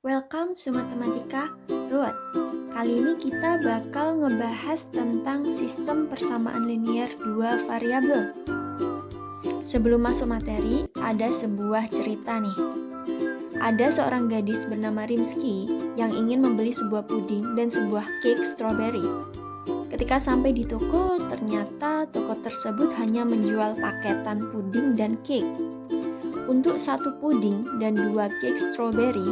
Welcome to Matematika Road. Kali ini kita bakal ngebahas tentang sistem persamaan linear dua variabel. Sebelum masuk materi, ada sebuah cerita nih. Ada seorang gadis bernama Rimsky yang ingin membeli sebuah puding dan sebuah cake strawberry. Ketika sampai di toko, ternyata toko tersebut hanya menjual paketan puding dan cake. Untuk satu puding dan dua cake strawberry,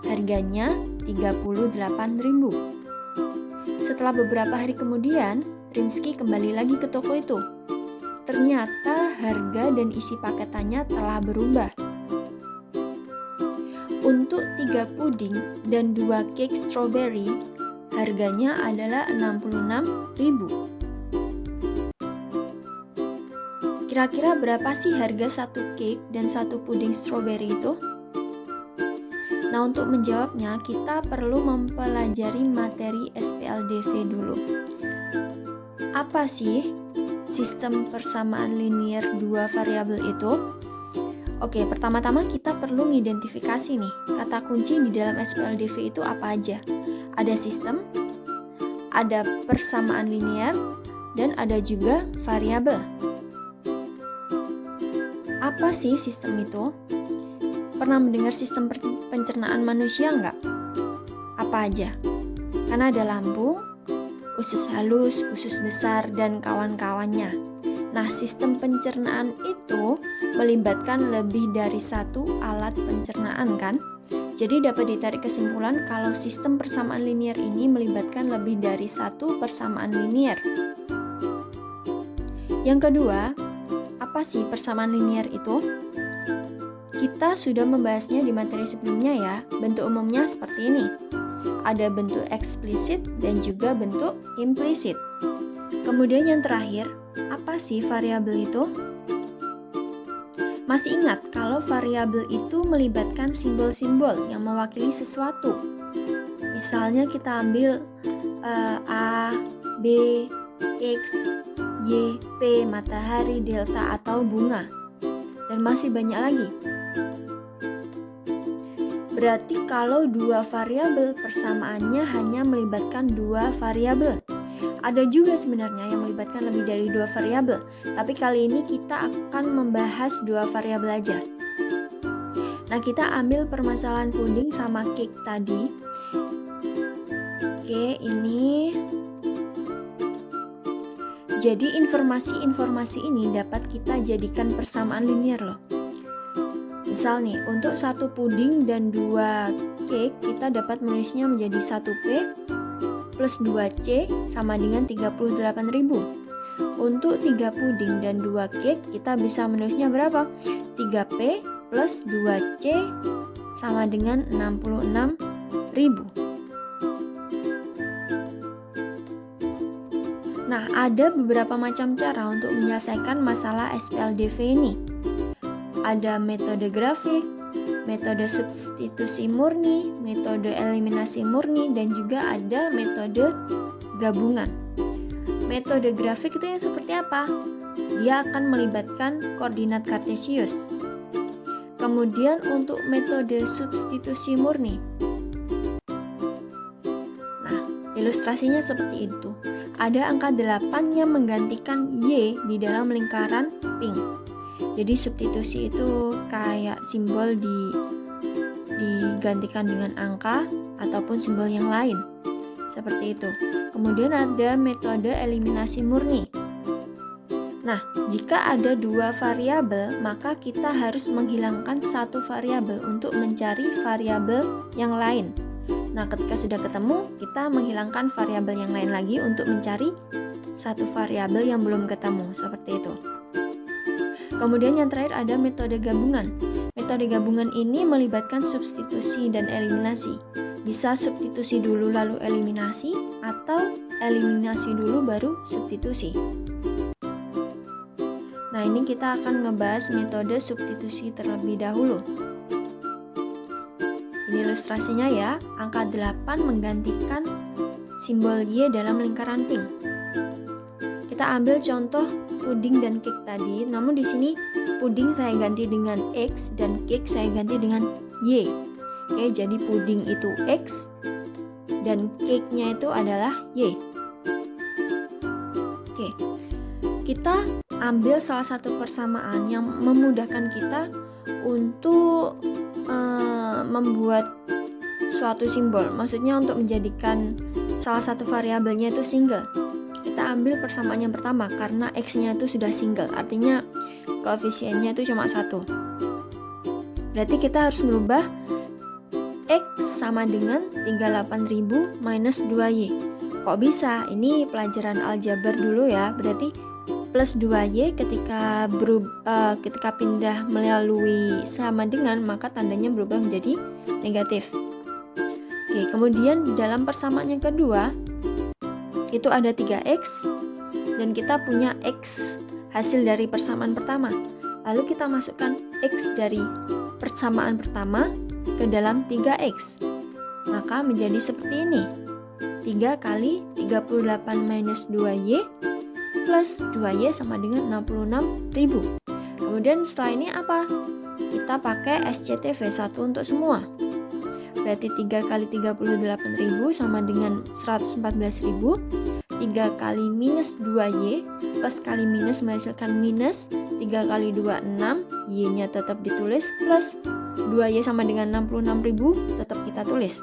harganya 38.000. Setelah beberapa hari kemudian, Rimsky kembali lagi ke toko itu. Ternyata harga dan isi paketannya telah berubah. Untuk 3 puding dan 2 cake strawberry, harganya adalah 66.000. Kira-kira berapa sih harga satu cake dan satu puding strawberry itu? Nah, untuk menjawabnya, kita perlu mempelajari materi SPLDV dulu. Apa sih sistem persamaan linear dua variabel itu? Oke, pertama-tama kita perlu mengidentifikasi nih, kata kunci di dalam SPLDV itu apa aja. Ada sistem, ada persamaan linear, dan ada juga variabel. Apa sih sistem itu? Pernah mendengar sistem pencernaan manusia nggak? Apa aja? Karena ada lambung, usus halus, usus besar, dan kawan-kawannya. Nah, sistem pencernaan itu melibatkan lebih dari satu alat pencernaan kan? Jadi dapat ditarik kesimpulan kalau sistem persamaan linear ini melibatkan lebih dari satu persamaan linear. Yang kedua, apa sih persamaan linear itu? Kita sudah membahasnya di materi sebelumnya ya. Bentuk umumnya seperti ini. Ada bentuk eksplisit dan juga bentuk implisit. Kemudian yang terakhir, apa sih variabel itu? Masih ingat kalau variabel itu melibatkan simbol-simbol yang mewakili sesuatu. Misalnya kita ambil A, B, X, Y, P, matahari, delta, atau bunga. Dan masih banyak lagi. Berarti kalau dua variabel persamaannya hanya melibatkan dua variabel. Ada juga sebenarnya yang melibatkan lebih dari dua variabel, tapi kali ini kita akan membahas dua variabel aja. Nah, kita ambil permasalahan puding sama cake tadi. Oke, ini. Jadi informasi-informasi ini dapat kita jadikan persamaan linear loh. Misal nih, untuk satu puding dan dua cake, kita dapat menulisnya menjadi 1P plus 2C sama dengan 38.000. Untuk 3 puding dan 2 cake, kita bisa menulisnya berapa? 3P plus 2C sama dengan 66.000. Nah, ada beberapa macam cara untuk menyelesaikan masalah SPLDV ini. Ada metode grafik, metode substitusi murni, metode eliminasi murni, dan juga ada metode gabungan. Metode grafik itu yang seperti apa? Dia akan melibatkan koordinat kartesius. Kemudian untuk metode substitusi murni. Nah, ilustrasinya seperti itu. Ada angka 8 yang menggantikan Y di dalam lingkaran pink. Jadi substitusi itu kayak simbol digantikan dengan angka ataupun simbol yang lain. Seperti itu. Kemudian ada metode eliminasi murni. Nah, jika ada dua variabel, maka kita harus menghilangkan satu variabel untuk mencari variabel yang lain. Nah, ketika sudah ketemu, kita menghilangkan variabel yang lain lagi untuk mencari satu variabel yang belum ketemu. Seperti itu. Kemudian yang terakhir ada metode gabungan. Metode gabungan ini melibatkan substitusi dan eliminasi. Bisa substitusi dulu lalu eliminasi, atau eliminasi dulu baru substitusi. Nah, ini kita akan ngebahas metode substitusi terlebih dahulu. Ini ilustrasinya ya, angka 8 menggantikan simbol Y dalam lingkaran pink. Kita ambil contoh puding dan cake tadi, namun di sini puding saya ganti dengan X dan cake saya ganti dengan Y. Oke, jadi puding itu X dan cake-nya itu adalah Y. Oke, kita ambil salah satu persamaan yang memudahkan kita untuk membuat suatu simbol. Maksudnya untuk menjadikan salah satu variabelnya itu single. Kita ambil persamaan yang pertama karena X-nya itu sudah single, artinya koefisiennya itu cuma 1. Berarti kita harus merubah X sama dengan 38.000 minus 2Y. Kok bisa? Ini pelajaran aljabar dulu ya. Berarti plus 2Y ketika pindah melalui sama dengan, maka tandanya berubah menjadi negatif. Oke, kemudian di dalam persamaan yang kedua itu ada 3X dan kita punya X hasil dari persamaan pertama. Lalu kita masukkan X dari persamaan pertama ke dalam 3X. Maka menjadi seperti ini. 3 kali 38 minus 2Y plus 2Y sama dengan 66.000. Kemudian setelah ini apa? Kita pakai SCTV 1 untuk semua. Berarti 3 kali 38.000 sama dengan 114.000. 3 kali minus 2Y plus kali minus menghasilkan minus. 3 kali 2, 6. Y-nya tetap ditulis plus 2Y sama dengan 66.000 tetap kita tulis.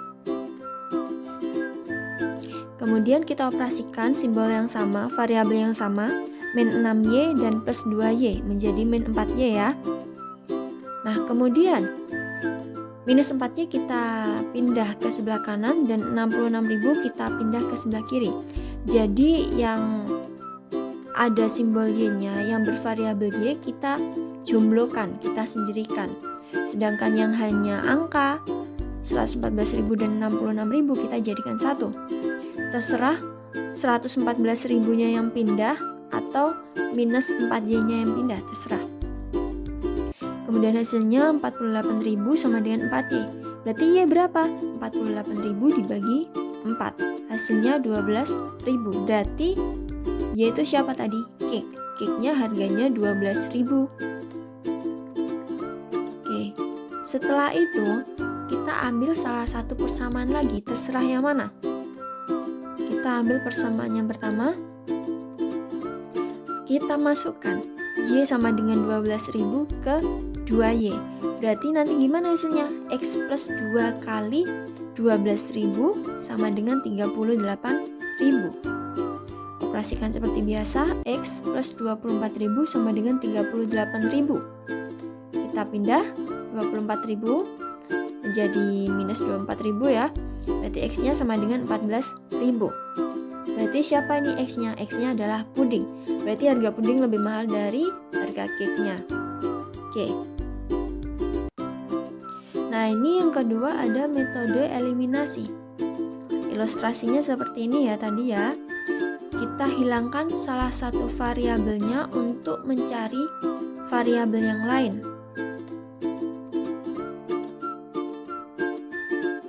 Kemudian kita operasikan simbol yang sama, variabel yang sama, min 6Y dan plus 2Y menjadi min 4Y ya. Nah, kemudian minus 4Y kita pindah ke sebelah kanan dan 66.000 kita pindah ke sebelah kiri. Jadi yang ada simbol Y-nya yang bervariabel Y kita jumlokan, kita sendirikan. Sedangkan yang hanya angka 114.000 dan 66.000 kita jadikan satu. Terserah 114.000-nya yang pindah atau minus 4Y-nya yang pindah, terserah. Kemudian hasilnya 48.000 sama dengan 4Y. Berarti Y berapa? 48.000 dibagi 4. Hasilnya 12.000. Berarti Y itu siapa tadi? Cake. Cake-nya harganya 12.000. Oke. Setelah itu, kita ambil salah satu persamaan lagi, terserah yang mana. Kita ambil persamaan yang pertama. Kita masukkan Y sama dengan 12.000 ke 2Y. Berarti nanti gimana hasilnya? X plus 2 kali 12.000 sama dengan 38.000. Operasikan seperti biasa. X plus 24.000 sama dengan 38.000. Kita pindah 24.000 menjadi minus 24.000 ya. Berarti X-nya sama dengan 14.000. Berarti siapa ini X-nya? X-nya adalah puding. Berarti harga puding lebih mahal dari harga cake-nya. Oke. Nah, ini yang kedua ada metode eliminasi. Ilustrasinya seperti ini ya tadi ya. Kita hilangkan salah satu variabelnya untuk mencari variabel yang lain.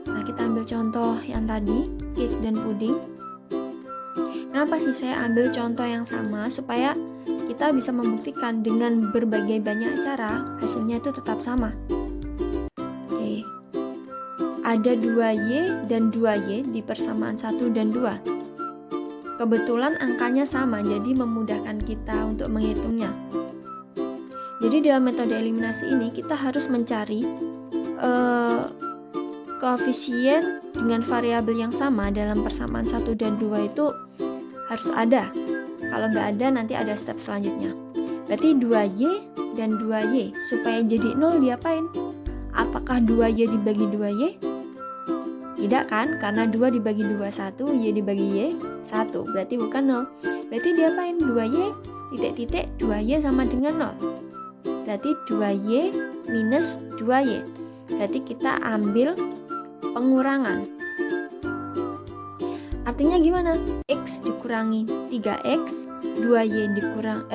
Nah, kita ambil contoh yang tadi, cake dan puding. Kenapa sih saya ambil contoh yang sama? Supaya kita bisa membuktikan dengan berbagai banyak cara hasilnya itu tetap sama. Oke. Ada 2Y dan 2Y di persamaan 1 dan 2. Kebetulan angkanya sama, jadi memudahkan kita untuk menghitungnya. Jadi dalam metode eliminasi ini kita harus mencari koefisien dengan variabel yang sama dalam persamaan 1 dan 2 itu harus ada. Kalau nggak ada nanti ada step selanjutnya. Berarti 2Y dan 2Y supaya jadi 0 diapain? Apakah 2Y dibagi 2Y? Tidak kan? Karena 2 dibagi 2 1, Y dibagi Y 1. Berarti bukan 0. Berarti diapain? 2Y titik-titik 2Y sama dengan 0. Berarti 2Y minus 2Y. Berarti kita ambil pengurangan. Artinya gimana? X dikurangi 3X, 2Y dikurangi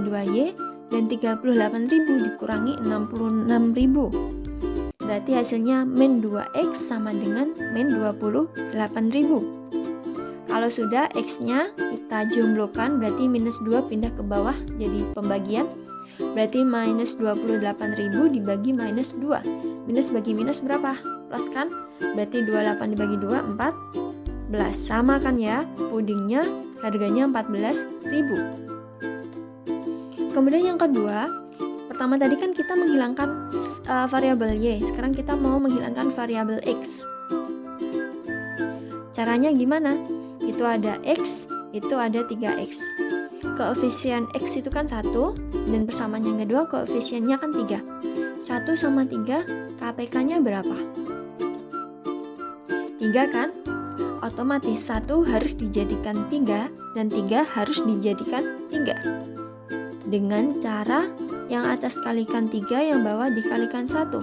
2Y, dan 38.000 dikurangi 66.000. Berarti hasilnya min 2X sama dengan min 28.000. Kalau sudah X-nya kita jumlahkan, berarti minus 2 pindah ke bawah jadi pembagian. Berarti minus 28.000 dibagi minus 2. Minus bagi minus berapa? Plus kan? Berarti 28 dibagi 2, 14. Sama kan ya? Pudingnya harganya 14.000. Kemudian yang kedua, pertama tadi kan kita menghilangkan variabel Y. Sekarang kita mau menghilangkan variabel X. Caranya gimana? Itu ada X, itu ada 3X. Koefisien X itu kan 1, dan persamaan yang kedua koefisiennya kan 3. 1 sama 3, KPK-nya berapa? 3 kan? Otomatis 1 harus dijadikan 3, dan 3 harus dijadikan 3. Dengan cara yang atas kalikan 3, yang bawah dikalikan 1.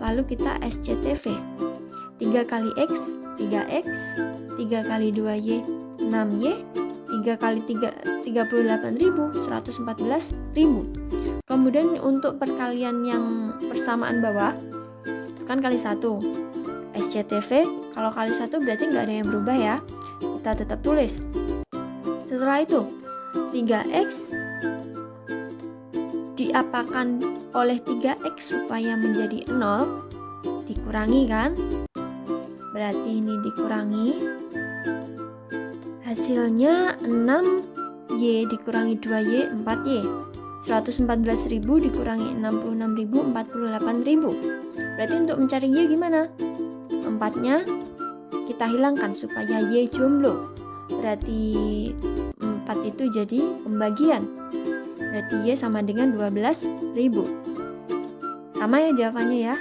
Lalu kita SCTV. 3 kali X, 3X, 3 kali 2Y, 6Y, 3 kali 3, 38.000, 114.000. Kemudian untuk perkalian yang persamaan bawah, kan kali 1. SCTV, kalau kali 1 berarti nggak ada yang berubah ya. Kita tetap tulis. Setelah itu, 3X diapakan oleh 3X supaya menjadi 0, dikurangi kan? Berarti ini dikurangi, hasilnya 6Y dikurangi 2Y, 4Y. 114.000 dikurangi 66.000, 48.000. Berarti untuk mencari Y gimana? 4-nya kita hilangkan supaya Y jomblo. Berarti 4 itu jadi pembagian. Berarti Y sama dengan 12.000. Sama ya jawabannya ya.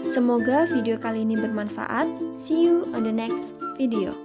Semoga video kali ini bermanfaat. See you on the next video.